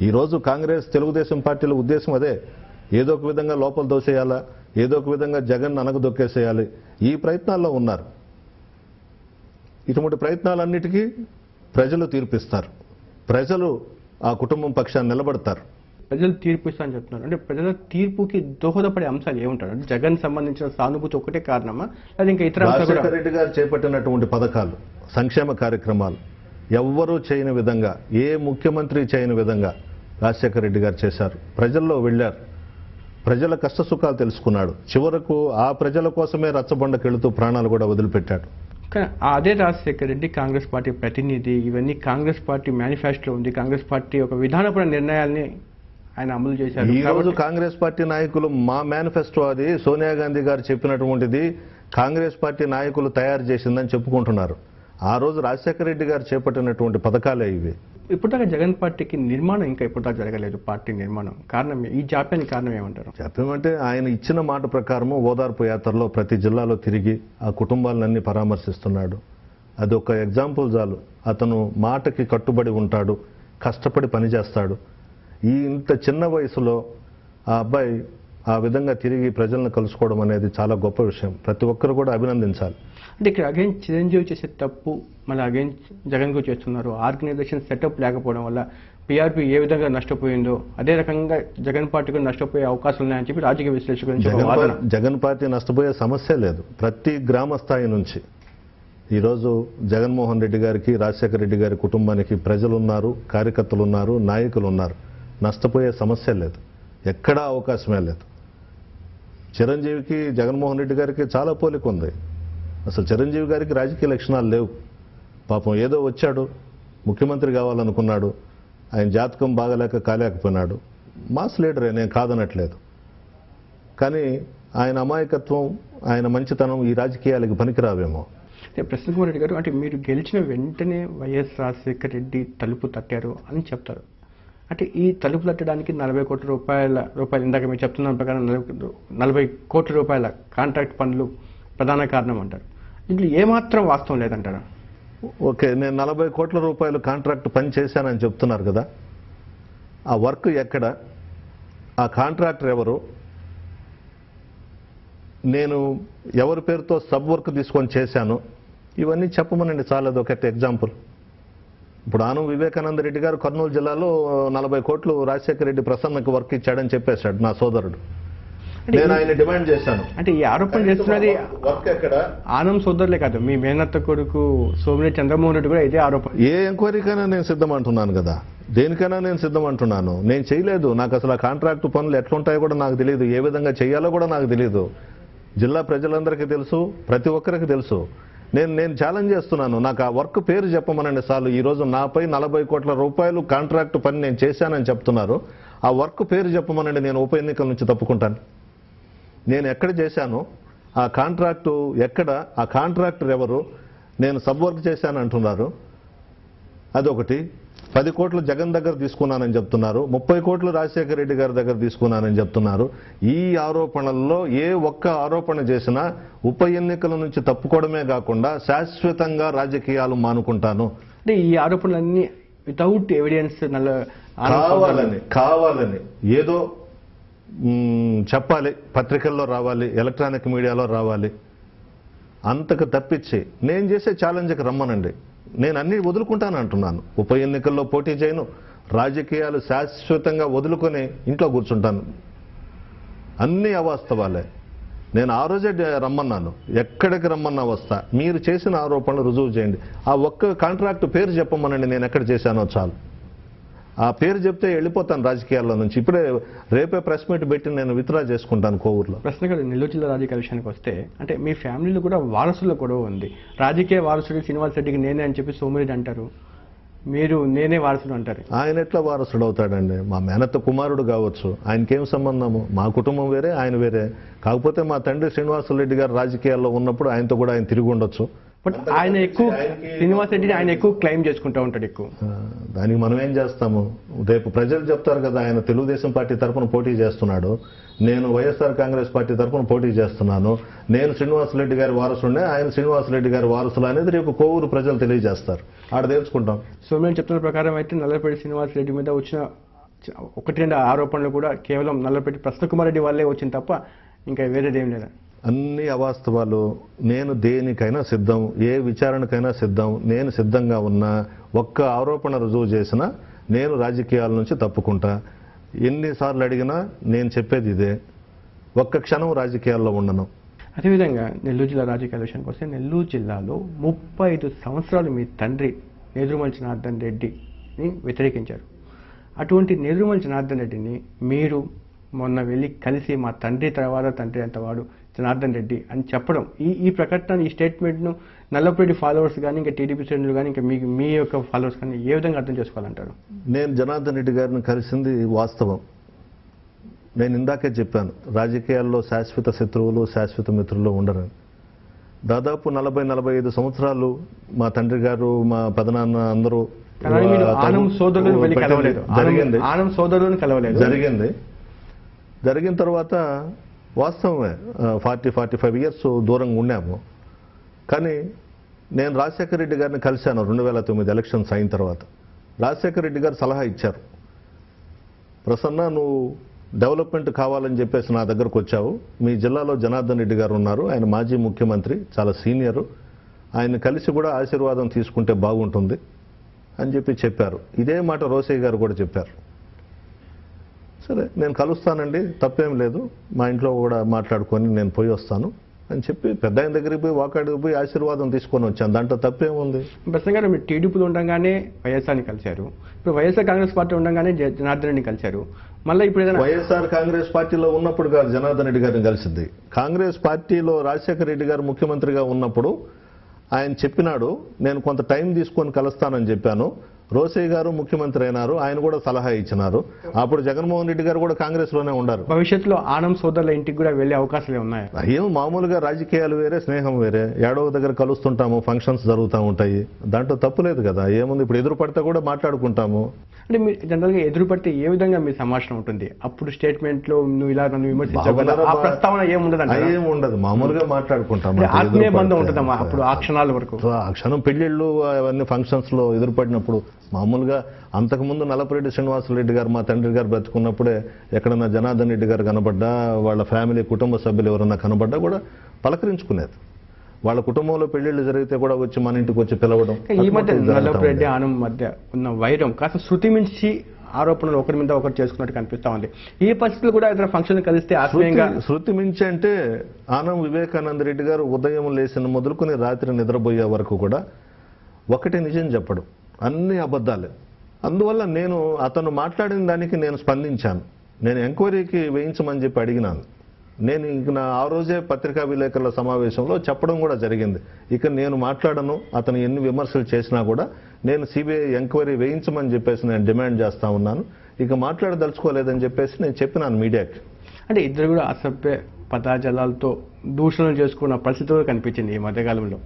ఈరోజు కాంగ్రెస్ తెలుగుదేశం పార్టీల ఉద్దేశం అదే. ఏదో ఒక విధంగా లోపల దోసేయాలా, ఏదో ఒక విధంగా జగన్ అనగదొక్కేసేయాలి, ఈ ప్రయత్నాల్లో ఉన్నారు. ఇటువంటి ప్రయత్నాలన్నిటికీ ప్రజలు తీర్పిస్తారు. ప్రజలు ఆ కుటుంబం పక్షాన్ని నిలబడతారు. ప్రజలు తీర్పు ఇస్తా అని చెప్తున్నారు. అంటే ప్రజల తీర్పుకి దోహదపడే అంశాలు ఏముంటారు? అంటే జగన్ సంబంధించిన సానుభూతి ఒకటే కారణమా, లేదా ఇంకా ఇతర అంశాలు కూడా? రాజశేఖర రెడ్డి గారు చేపట్టినటువంటి పథకాలు, సంక్షేమ కార్యక్రమాలు ఎవ్వరూ చేయని విధంగా, ఏ ముఖ్యమంత్రి చేయని విధంగా రాజశేఖర రెడ్డి గారు చేశారు. ప్రజల్లో వెళ్ళారు, ప్రజల కష్ట సుఖాలు తెలుసుకున్నాడు. చివరకు ఆ ప్రజల కోసమే రచ్చబండకెళుతూ ప్రాణాలు కూడా వదిలిపెట్టాడు. కానీ అదే రాజశేఖర రెడ్డి కాంగ్రెస్ పార్టీ ప్రతినిధి, ఇవన్నీ కాంగ్రెస్ పార్టీ మేనిఫెస్టోలో ఉంది. కాంగ్రెస్ పార్టీ ఒక విధానపర నిర్ణయాల్ని ఆయన అమలు చేశారు. ఈ రోజు కాంగ్రెస్ పార్టీ నాయకులు మా మేనిఫెస్టో అది సోనియా గాంధీ గారు చెప్పినటువంటిది కాంగ్రెస్ పార్టీ నాయకులు తయారు చేసిందని చెప్పుకుంటున్నారు. ఆ రోజు రాజశేఖర రెడ్డి గారు చేపట్టినటువంటి పథకాలే ఇవి. ఇప్పటిదాకా జగన్ పార్టీకి నిర్మాణం ఇంకా ఇప్పటిదాకా జరగలేదు. పార్టీ నిర్మాణం కారణం, ఈ జాప్యానికి కారణం ఏమంటారు? చెప్పమంటే ఆయన ఇచ్చిన మాట ప్రకారము ఓదార్పు యాత్రలో ప్రతి జిల్లాలో తిరిగి ఆ కుటుంబాలన్నీ పరామర్శిస్తున్నాడు. అది ఒక ఎగ్జాంపుల్ చాలు. అతను మాటకి కట్టుబడి ఉంటాడు, కష్టపడి పనిచేస్తాడు. ఈ ఇంత చిన్న వయసులో ఆ అబ్బాయి ఆ విధంగా తిరిగి ప్రజలను కలుసుకోవడం అనేది చాలా గొప్ప విషయం. ప్రతి ఒక్కరు కూడా అభినందించాలి. అంటే ఇక్కడ అగైన్ చిరంజీవి చేసే తప్పు మళ్ళీ అగైన్ జగన్ కు చేస్తున్నారు. ఆర్గనైజేషన్ సెటప్ లేకపోవడం వల్ల పీఆర్పీ ఏ విధంగా నష్టపోయిందో అదే రకంగా జగన్ పార్టీ కూడా నష్టపోయే అవకాశాలు ఉన్నాయని చెప్పి రాజకీయ విశ్లేషకుల నుంచి ఒక వాదన. జగన్ పార్టీ నష్టపోయే సమస్య లేదు. ప్రతి గ్రామ స్థాయి నుంచి ఈరోజు జగన్మోహన్ రెడ్డి గారికి, రాజశేఖర రెడ్డి గారి కుటుంబానికి ప్రజలు ఉన్నారు, కార్యకర్తలు ఉన్నారు, నాయకులు ఉన్నారు. నష్టపోయే సమస్య లేదు, ఎక్కడా అవకాశమే లేదు. చిరంజీవికి జగన్మోహన్ రెడ్డి గారికి చాలా పోలిక ఉంది. అసలు చిరంజీవి గారికి రాజకీయ లక్షణాలు లేవు. పాపం ఏదో వచ్చాడు, ముఖ్యమంత్రి కావాలనుకున్నాడు, ఆయన జాతకం బాగలేక కాలేకపోయినాడు. మాస్ లీడరే, నేను కాదనట్లేదు. కానీ ఆయన అమాయకత్వం, ఆయన మంచితనం ఈ రాజకీయాలకు పనికిరావేమో. ప్రసన్న కుమార్ రెడ్డి గారు, అంటే మీరు గెలిచిన వెంటనే వైఎస్ రాజశేఖర రెడ్డి తలుపు తట్టారు అని చెప్తారు. అంటే ఈ తలుపు తట్టడానికి 40 కోట్ల రూపాయలు ఇందాక మీరు చెప్తున్న ప్రకారం 40 కోట్ల రూపాయల కాంట్రాక్ట్ పనులు ప్రధాన కారణం అంటారు. ఇంట్లో ఏమాత్రం వాస్తవం లేదంటారా? ఓకే, నేను 40 కోట్ల రూపాయలు కాంట్రాక్ట్ పని చేశానని చెప్తున్నారు కదా, ఆ వర్క్ ఎక్కడ, ఆ కాంట్రాక్టర్ ఎవరు, నేను ఎవరి పేరుతో సబ్ వర్క్ తీసుకొని చేశాను, ఇవన్నీ చెప్పమనండి చాలు. అది ఒక ఎగ్జాంపుల్. ఇప్పుడు ఆనం వివేకానంద రెడ్డి గారు కర్నూలు జిల్లాలో 40 కోట్లు రాజశేఖర రెడ్డి ప్రసన్నకు వర్క్ ఇచ్చాడని చెప్పేశాడు నా సోదరుడు. నేను ఆయన డిమాండ్ చేశాను. అంటే ఈ ఆరోపణ చేస్తున్నది వర్క్ ఎక్కడ? ఆనం సోదరులే కాదు, మీ మేనత్త కొడుకు సోమిరెడ్డి చంద్రమోహన్ రెడ్డి కూడా ఇదే ఆరోపణ. ఏ ఎంక్వైరీకైనా నేను సిద్ధం అంటున్నాను కదా, దేనికైనా నేను సిద్ధం అంటున్నాను. నేను చేయలేదు. నాకు అసలు ఆ కాంట్రాక్ట్ పనులు ఎట్లుంటాయో కూడా నాకు తెలియదు, ఏ విధంగా చేయాలో కూడా నాకు తెలియదు. జిల్లా ప్రజలందరికీ తెలుసు, ప్రతి ఒక్కరికి తెలుసు. నేను ఛాలెంజ్ చేస్తున్నాను, నాకు ఆ వర్క్ పేరు చెప్పమనండి చాలు. ఈరోజు నాపై 40 కోట్ల రూపాయలు కాంట్రాక్ట్ పని నేను చేశానని చెప్తున్నారు. ఆ వర్క్ పేరు చెప్పమనండి, నేను ఉప ఎన్నికల నుంచి తప్పుకుంటాను. నేను ఎక్కడ చేశాను, ఆ కాంట్రాక్టు ఎక్కడ, ఆ కాంట్రాక్టర్ ఎవరు, నేను సబ్ వర్క్ చేశాను అంటున్నారు. అదొకటి. 10 కోట్లు జగన్ దగ్గర తీసుకున్నానని చెప్తున్నారు, 30 కోట్లు రాజశేఖర రెడ్డి గారి దగ్గర తీసుకున్నానని చెప్తున్నారు. ఈ ఆరోపణల్లో ఏ ఒక్క ఆరోపణ చేసినా ఉప ఎన్నికల నుంచి తప్పుకోవడమే కాకుండా శాశ్వతంగా రాజకీయాలు మానుకుంటాను. అంటే ఈ ఆరోపణలన్నీ వితౌట్ ఎవిడెన్స్ కావాలని ఏదో చెప్పాలి, పత్రికల్లో రావాలి, ఎలక్ట్రానిక్ మీడియాలో రావాలి, అంతకు తప్పించి నేను చేసే ఛాలెంజ్కి రమ్మనండి. నేను అన్ని వదులుకుంటాను అంటున్నాను. ఉప ఎన్నికల్లో పోటీ చేయను, రాజకీయాలు శాశ్వతంగా వదులుకొని ఇంట్లో కూర్చుంటాను. అన్ని అవాస్తవాలే. నేను ఆ రోజే రమ్మన్నాను, ఎక్కడికి రమ్మన్నా వస్తా. మీరు చేసిన ఆరోపణలు రుజువు చేయండి. ఆ ఒక్క కాంట్రాక్ట్ పేరు చెప్పమనండి, నేను ఎక్కడ చేశానో చాలు. ఆ పేరు చెప్తే వెళ్ళిపోతాను రాజకీయాల్లో నుంచి. ఇప్పుడే రేపే ప్రెస్ మీట్ పెట్టి నేను విత్డ్రా చేసుకుంటాను కోవూరులో. ప్రశ్న నెల్లూరు జిల్లా రాజకీయ విషయానికి వస్తే, అంటే మీ ఫ్యామిలీలో కూడా వారసుల గొడవ ఉంది. రాజకీయ వారసుడు శ్రీనివాస్ రెడ్డికి నేనే అని చెప్పి సోమిరెడ్డి అంటారు. నేనే వారసుడు అంటారు. ఆయన ఎట్లా వారసుడు అవుతాడండి? మా మేనత్త కుమారుడు కావచ్చు, ఆయనకేం సంబంధము? మా కుటుంబం వేరే, ఆయన వేరే. కాకపోతే మా తండ్రి శ్రీనివాసరెడ్డి గారు రాజకీయాల్లో ఉన్నప్పుడు ఆయనతో కూడా ఆయన తిరిగి ఉండొచ్చు. బట్ ఆయన ఎక్కువ శ్రీనివాస్ రెడ్డిని ఆయన ఎక్కువ క్లెయిమ్ చేసుకుంటూ ఉంటాడు ఎక్కువ. దానికి మనం ఏం చేస్తాము? రేపు ప్రజలు చెప్తారు కదా, ఆయన తెలుగుదేశం పార్టీ తరఫున పోటీ చేస్తున్నాడు, నేను వైఎస్ఆర్ కాంగ్రెస్ పార్టీ తరఫున పోటీ చేస్తున్నాను, నేను శ్రీనివాసరెడ్డి గారి వారసుండే, ఆయన శ్రీనివాసరెడ్డి గారి వారసులు అనేది రేపు కోవూరు ప్రజలు తెలియజేస్తారు. ఆడ తెలుసుకుంటాం. సో మేము చెప్తున్న ప్రకారం అయితే నల్లపరెడ్డి శ్రీనివాసరెడ్డి మీద వచ్చిన 1-2 ఆరోపణలు కూడా కేవలం నల్లపరెడ్డి ప్రసన్నకుమార్ రెడ్డి వాళ్ళే వచ్చింది తప్ప ఇంకా వేరేదేం లేదా? అన్ని అవాస్తవాలు. నేను దేనికైనా సిద్ధం, ఏ విచారణకైనా సిద్ధం. నేను సిద్ధంగా ఉన్నా, ఒక్క ఆరోపణ రుజువు చేసినా నేను రాజకీయాల నుంచి తప్పుకుంటా. ఎన్నిసార్లు అడిగినా నేను చెప్పేది ఇదే, ఒక్క క్షణం రాజకీయాల్లో ఉండను. అదేవిధంగా నెల్లూరు జిల్లా రాజకీయాల విషయానికి వస్తే నెల్లూరు జిల్లాలో 35 సంవత్సరాలు మీ తండ్రి నేదురుమల్ జనార్దన్ రెడ్డిని వ్యతిరేకించారు. అటువంటి నేదురుమల్ జనార్దన్ రెడ్డిని మీరు మొన్న వెళ్ళి కలిసి మా తండ్రి తర్వాత తండ్రి అంతవాడు జనార్దన్ రెడ్డి అని చెప్పడం, ఈ ప్రకటన, ఈ స్టేట్మెంట్ను నల్లపరెడ్డి ఫాలోవర్స్ కానీ ఇంకా టీడీపీ శ్రేణులు కానీ ఇంకా మీ యొక్క ఫాలోవర్స్ కానీ ఏ విధంగా అర్థం చేసుకోవాలంటారు? నేను జనార్దన్ రెడ్డి గారిని కలిసింది వాస్తవం. నేను ఇందాకే చెప్పాను, రాజకీయాల్లో శాశ్వత శత్రువులు శాశ్వత మిత్రులు ఉండరని. దాదాపు 40-45 సంవత్సరాలు మా తండ్రి గారు, మా పెదనాన్న అందరూ జరిగిన తర్వాత వాస్తవమే 40-45 ఇయర్స్ దూరంగా ఉన్నాము. కానీ నేను రాజశేఖర రెడ్డి గారిని కలిశాను 2009 ఎలక్షన్స్ అయిన తర్వాత. రాజశేఖర రెడ్డి గారు సలహా ఇచ్చారు, ప్రసన్న నువ్వు డెవలప్మెంట్ కావాలని చెప్పేసి నా దగ్గరకు వచ్చావు, మీ జిల్లాలో జనార్దన్ రెడ్డి గారు ఉన్నారు, ఆయన మాజీ ముఖ్యమంత్రి, చాలా సీనియరు, ఆయన కలిసి కూడా ఆశీర్వాదం తీసుకుంటే బాగుంటుంది అని చెప్పారు. ఇదే మాట రోసయ్య గారు కూడా చెప్పారు. సరే నేను కలుస్తానండి, తప్పేం లేదు, మా ఇంట్లో కూడా మాట్లాడుకొని నేను పోయి వస్తాను అని చెప్పి పెద్ద ఆయన దగ్గరికి పోయి వాకాడికి పోయి ఆశీర్వాదం తీసుకొని వచ్చాను. దాంట్లో తప్పేముంది? ప్రస్తుతంగా మీరు టీడీపీలో ఉండగానే వైఎస్ఆర్ని కలిశారు, ఇప్పుడు వైఎస్ఆర్ కాంగ్రెస్ పార్టీ ఉండగానే జనార్దన్ రెడ్డిని కలిశారు. మళ్ళీ ఇప్పుడు ఏదైనా వైఎస్ఆర్ కాంగ్రెస్ పార్టీలో ఉన్నప్పుడు కాదు జనార్దన్ రెడ్డి గారిని కలిసింది, కాంగ్రెస్ పార్టీలో రాజశేఖర రెడ్డి గారు ముఖ్యమంత్రిగా ఉన్నప్పుడు ఆయన చెప్పినాడు, నేను కొంత టైం తీసుకొని కలుస్తానని చెప్పాను. రోసయ్య గారు ముఖ్యమంత్రి అయినారు, ఆయన కూడా సలహా ఇచ్చినారు. అప్పుడు జగన్మోహన్ రెడ్డి గారు కూడా కాంగ్రెస్ లోనే ఉన్నారు. భవిష్యత్తులో ఆనం సోదరుల ఇంటికి కూడా వెళ్లే అవకాశాలు ఉన్నాయి. ఏం మామూలుగా రాజకీయాలు వేరే, స్నేహం వేరే. ఏడో దగ్గర కలుస్తుంటాము, ఫంక్షన్స్ జరుగుతూ ఉంటాయి, దాంట్లో తప్పు లేదు కదా. ఏముంది, ఇప్పుడు ఎదురు పడితే కూడా మాట్లాడుకుంటాము. అంటే మీరు జనరల్గా ఎదురు పడితే ఏ విధంగా మీ సంభాషణ ఉంటుంది? అప్పుడు స్టేట్మెంట్ లో నువ్వు ఇలా నన్ను విమర్శించగలరు, ఆ ప్రస్తావన ఏముండదు, మామూలుగా మాట్లాడుకుంటాము. ఆత్మీయ బంధం ఉంటుందమ్మా అప్పుడు ఆ క్షణాల వరకు. ఆ క్షణం పెళ్లిళ్ళు అవన్నీ ఫంక్షన్స్ లో ఎదురుపడినప్పుడు మామూలుగా. అంతకుముందు నల్లపరెడ్డి శ్రీనివాసరెడ్డి గారు మా తండ్రి గారు బ్రతుకున్నప్పుడే ఎక్కడన్నా జనార్దన్ రెడ్డి గారు కనబడ్డా, వాళ్ళ ఫ్యామిలీ కుటుంబ సభ్యులు ఎవరన్నా కనబడ్డా కూడా పలకరించుకునేది. వాళ్ళ కుటుంబంలో పెళ్లిళ్ళు జరిగితే కూడా వచ్చి మన ఇంటికి వచ్చి పిలవడం. ఈ మధ్య నల్లపరెడ్డి ఆనం మధ్య ఉన్న వైరం కాస్త శృతి మించి ఆరోపణలు ఒకరి మీద ఒకరు చేసుకున్నట్టు కనిపిస్తా ఉంది. ఈ పరిస్థితులు కూడా ఇతర ఫంక్షన్ కలిస్తే ఆత్మీయంగా శృతి మించి అంటే ఆనం వివేకానంద రెడ్డి గారు ఉదయం లేచిన మొదలుకొని రాత్రి నిద్రపోయే వరకు కూడా ఒకటి నిజం చెప్పడం, అన్ని అబద్ధాలే. అందువల్ల నేను అతను మాట్లాడిన దానికి నేను స్పందించాను. నేను ఎంక్వైరీకి వేయించమని చెప్పి అడిగినాను. నేను ఇంక ఆ రోజే పత్రికా విలేకరుల సమావేశంలో చెప్పడం కూడా జరిగింది, ఇక నేను మాట్లాడను, అతను ఎన్ని విమర్శలు చేసినా కూడా నేను సిబిఐ ఎంక్వైరీ వేయించమని చెప్పేసి నేను డిమాండ్ చేస్తా ఉన్నాను, ఇక మాట్లాడదలుచుకోలేదని చెప్పేసి నేను చెప్పినాను మీడియాకి. అంటే ఇద్దరు కూడా అసభ్య పదాజలాలతో దూషణలు చేసుకున్న పరిస్థితులు కనిపించింది ఈ మధ్యకాలంలో.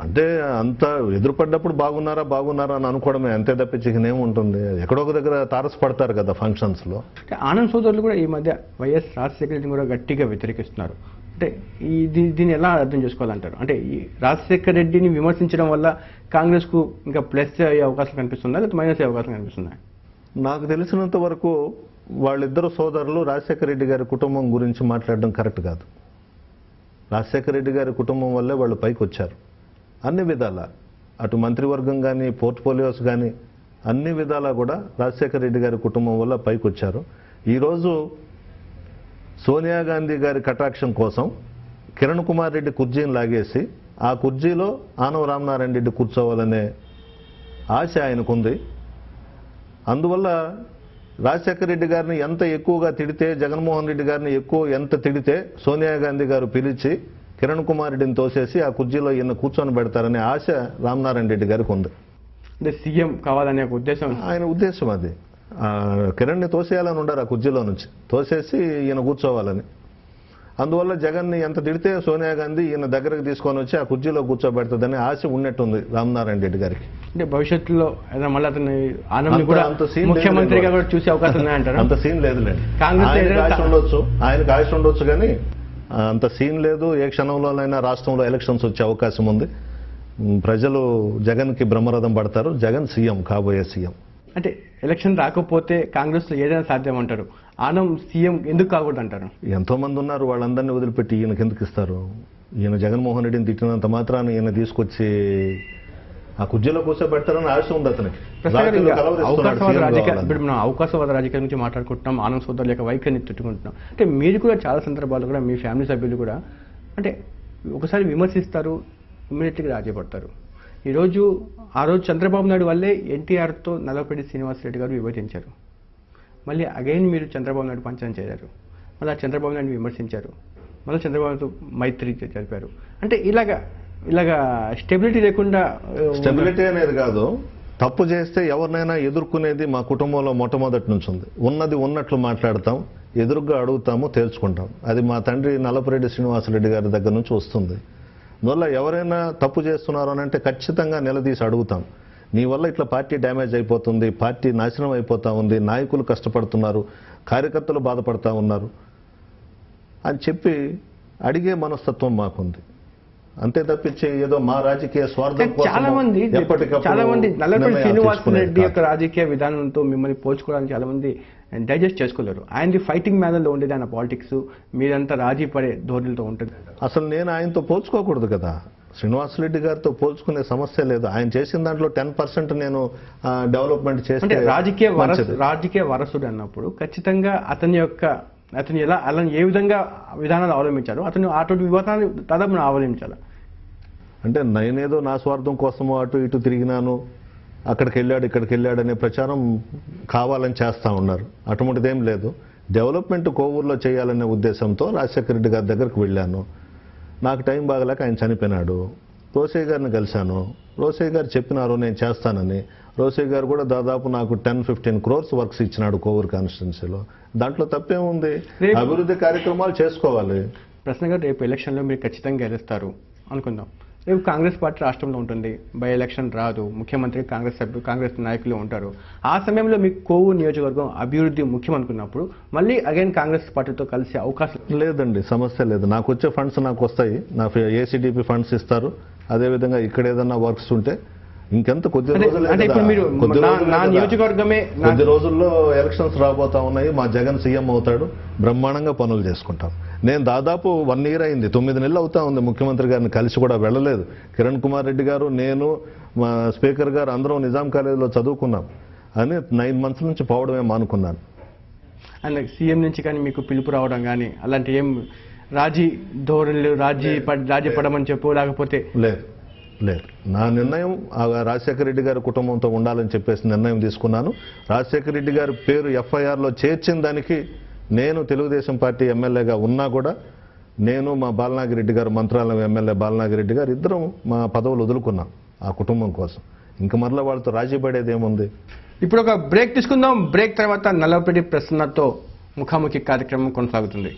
అంటే అంత ఎదురుపడ్డప్పుడు బాగున్నారా అని అనుకోవడమే, అంతే తప్పించినేముంటుంది. ఎక్కడో ఒక దగ్గర తారసపడతారు కదా ఫంక్షన్స్ లో. ఆనంద్ సోదరులు కూడా ఈ మధ్య వైఎస్ రాజశేఖర రెడ్డిని కూడా గట్టిగా వ్యతిరేకిస్తున్నారు. అంటే దీన్ని ఎలా అర్థం చేసుకోవాలంటారు? అంటే ఈ రాజశేఖర రెడ్డిని విమర్శించడం వల్ల కాంగ్రెస్ కు ఇంకా ప్లస్ అయ్యే అవకాశం కనిపిస్తుందా, లేదా మైనస్ అయ్యే అవకాశం కనిపిస్తుందా? నాకు తెలిసినంత వరకు వాళ్ళిద్దరు సోదరులు రాజశేఖర రెడ్డి గారి కుటుంబం గురించి మాట్లాడడం కరెక్ట్ కాదు. రాజశేఖర రెడ్డి గారి కుటుంబం వల్లే వాళ్ళు పైకి వచ్చారు. అన్ని విధాల, అటు మంత్రివర్గం కానీ, పోర్ట్ఫోలియోస్ కానీ, అన్ని విధాలా కూడా రాజశేఖర రెడ్డి గారి కుటుంబం వల్ల పైకి వచ్చారు. ఈరోజు సోనియా గాంధీ గారి కటాక్షం కోసం కిరణ్ కుమార్ రెడ్డి కుర్చీని లాగేసి ఆ కుర్చీలో ఆనవ రామనారాయణ రెడ్డి కూర్చోవాలనే ఆశ ఆయనకుంది. అందువల్ల రాజశేఖర రెడ్డి గారిని ఎంత ఎక్కువగా తిడితే, జగన్మోహన్ రెడ్డి గారిని ఎంత తిడితే సోనియా గాంధీ గారు పిలిచి కిరణ్ కుమార్ రెడ్డిని తోసేసి ఆ కుర్చీలో ఈయన కూర్చొని పెడతారనే ఆశ రామనారాయణ రెడ్డి గారికి ఉంది. అంటే సీఎం కావాలనే ఒక ఉద్దేశం. ఆయన ఉద్దేశం అది. కిరణ్ని తోసేయాలని ఉండరు ఆ కుర్చీలో నుంచి, తోసేసి ఈయన కూర్చోవాలని. అందువల్ల జగన్ని ఎంత తిడితే సోనియా గాంధీ ఈయన దగ్గరకు తీసుకొని వచ్చి ఆ కుర్చీలో కూర్చోబెడుతుందని ఆశ ఉన్నట్టుంది రామనారాయణ రెడ్డి గారికి. అంటే భవిష్యత్తులో మళ్ళీ అతన్ని ఆనంద్ కూడా అంత సీన్ ముఖ్యమంత్రిగా కూడా చూసే అవకాశం ఉన్నాయంటారు. అంత సీన్ లేదులేండి. కాంగ్రెస్ ఆయనకు ఆశ ఉండొచ్చు కానీ అంత సీన్ లేదు. ఏ క్షణంలోనైనా రాష్ట్రంలో ఎలక్షన్స్ వచ్చే అవకాశం ఉంది. ప్రజలు జగన్కి బ్రహ్మరథం పడతారు. జగన్ సీఎం, కాబోయే సీఎం. అంటే ఎలక్షన్ రాకపోతే కాంగ్రెస్లో ఏదైనా సాధ్యం అంటారు. ఆనంద్ సీఎం ఎందుకు కాకూడదు అంటారు? ఎంతో మంది ఉన్నారు, వాళ్ళందరినీ వదిలిపెట్టి ఈయనకి ఎందుకు ఇస్తారు? ఈయన జగన్మోహన్ రెడ్డిని తిట్టినంత మాత్రాన్ని ఈయన తీసుకొచ్చి ఆ కుర్చీలో కూర్చోబెడతారని ఆశ ఉంది అతనికి. ఇప్పుడు మనం అవకాశవాద రాజకీయాల నుంచి మాట్లాడుకుంటున్నాం, ఆనంద్ సోదరు లేక వైఖరిని తిట్టుకుంటున్నాం. అంటే మీరు కూడా చాలా సందర్భాల్లో కూడా మీ ఫ్యామిలీ సభ్యులు కూడా అంటే ఒకసారి విమర్శిస్తారు, ఇమ్మీడియట్గా రాజీ పడతారు. ఆ రోజు చంద్రబాబు నాయుడు వల్లే ఎన్టీఆర్తో నల్లపరెడ్డి శ్రీనివాసరెడ్డి గారు విభజించారు. మళ్ళీ అగైన్ మీరు చంద్రబాబు నాయుడు పంచనం చేశారు, మళ్ళీ చంద్రబాబు నాయుడు విమర్శించారు, మళ్ళీ చంద్రబాబుతో మైత్రి జరిపారు. అంటే ఇలాగా స్టెబిలిటీ లేకుండా. స్టెబిలిటీ అనేది కాదు, తప్పు చేస్తే ఎవరినైనా ఎదుర్కొనేది మా కుటుంబంలో మొట్టమొదటి నుంచి ఉంది. ఉన్నది ఉన్నట్లు మాట్లాడతాం, ఎదురుగా అడుగుతాము, తేల్చుకుంటాం. అది మా తండ్రి నల్లపరెడ్డి శ్రీనివాసరెడ్డి గారి దగ్గర నుంచి వస్తుంది. అందువల్ల ఎవరైనా తప్పు చేస్తున్నారు అని అంటే ఖచ్చితంగా నిలదీసి అడుగుతాం. నీ వల్ల ఇట్లా పార్టీ డ్యామేజ్ అయిపోతుంది, పార్టీ నాశనం అయిపోతూ ఉంది, నాయకులు కష్టపడుతున్నారు, కార్యకర్తలు బాధపడతా ఉన్నారు అని చెప్పి అడిగే మనస్తత్వం మాకుంది. అంతే తప్పించి ఏదో మా రాజకీయ స్వార్థం చాలా మంది నల్లపరెడ్డి శ్రీనివాసరెడ్డి యొక్క రాజకీయ విధానంతో మిమ్మల్ని పోల్చుకోవడానికి చాలా మంది డైజెస్ట్ చేసుకోలేరు. ఆయనది ఫైటింగ్ మేనర్లో ఉండేది ఆయన పాలిటిక్స్, మీరంతా రాజీ పడే ధోరణితో ఉంటుంది. అసలు నేను ఆయనతో పోల్చుకోకూడదు కదా. శ్రీనివాసరెడ్డి గారితో పోల్చుకునే సమస్య లేదు. ఆయన చేసిన దాంట్లో 10% నేను డెవలప్మెంట్ చేస్తే రాజకీయ వారసుడు అన్నప్పుడు ఖచ్చితంగా అతను ఏ విధంగా విధానాలు అవలంబించారు, అతను అటువంటి విధానాలు దాదాపు అవలంబించాలి. అంటే నేనేదో నా స్వార్థం కోసమో అటు ఇటు తిరిగినాను, అక్కడికి వెళ్ళాడు ఇక్కడికి వెళ్ళాడు అనే ప్రచారం కావాలని చేస్తూ ఉన్నారు. అటువంటిదేం లేదు. డెవలప్మెంట్ కోవూరులో చేయాలనే ఉద్దేశంతో రాజశేఖర రెడ్డి గారి దగ్గరకు వెళ్ళాను. నాకు టైం బాగలేక ఆయన చనిపోయినాడు. రోసయ్య గారిని కలిశాను. రోసయ్య గారు చెప్పినారు నేను చేస్తానని. రోసయ్య గారు కూడా దాదాపు నాకు 10-15 crores వర్క్స్ ఇచ్చినాడు కోవూరు కాన్స్టిట్యున్సీలో. దాంట్లో తప్పేముంది? అభివృద్ధి కార్యక్రమాలు చేసుకోవాలి. ప్రశ్నగా రేపు ఎలక్షన్లో మీరు ఖచ్చితంగా గెలుస్తారు అనుకుందాం. రేపు కాంగ్రెస్ పార్టీ రాష్ట్రంలో ఉంటుంది, బై ఎలక్షన్ రాదు, ముఖ్యమంత్రి కాంగ్రెస్ నాయకులు ఉంటారు. ఆ సమయంలో మీకు కోవూరు నియోజకవర్గం అభివృద్ధి ముఖ్యం అనుకున్నప్పుడు మళ్ళీ అగైన్ కాంగ్రెస్ పార్టీతో కలిసే అవకాశం లేదండి. సమస్య లేదు. నాకు వచ్చే ఫండ్స్ నాకు వస్తాయి. నా ఏసీడీపీ ఫండ్స్ ఇస్తారు. అదేవిధంగా ఇక్కడ ఏదన్నా వర్క్స్ ఉంటే ఇంకెంత కొద్ది రోజుల్లో ఎలక్షన్స్ రాబోతా ఉన్నాయి. మా జగన్ సీఎం అవుతాడు, బ్రహ్మాండంగా పనులు చేసుకుంటాం. నేను దాదాపు 1 year అయింది, 9 నెలలు అవుతా ఉంది ముఖ్యమంత్రి గారిని కలిసి కూడా వెళ్ళలేదు. కిరణ్ కుమార్ రెడ్డి గారు, నేను, మా స్పీకర్ గారు అందరం నిజాం కాలేజీలో చదువుకున్నాం అని 9 months నుంచి పోవడమే మానుకున్నాను. అండ్ సీఎం నుంచి కానీ మీకు పిలుపు రావడం కానీ అలాంటి ఏం రాజీ ధోరణులు రాజీ పడమని చెప్పు లేకపోతే లేదు. నా నిర్ణయం రాజశేఖర రెడ్డి గారి కుటుంబంతో ఉండాలని చెప్పేసి నిర్ణయం తీసుకున్నాను. రాజశేఖర రెడ్డి గారి పేరు FIRలో చేర్చిన దానికి నేను తెలుగుదేశం పార్టీ ఎమ్మెల్యేగా ఉన్నా కూడా నేను మా బాలనాగిరెడ్డి గారు, మంత్రాలయం ఎమ్మెల్యే బాలనాగిరెడ్డి గారు ఇద్దరం మా పదవులు వదులుకున్నాం ఆ కుటుంబం కోసం. ఇంకా మరలా వాళ్ళతో రాజీ పడేది ఏముంది? ఇప్పుడు ఒక బ్రేక్ తీసుకుందాం. బ్రేక్ తర్వాత నల్లపరెడ్డి ప్రసన్నతో ముఖాముఖి కార్యక్రమం కొనసాగుతుంది.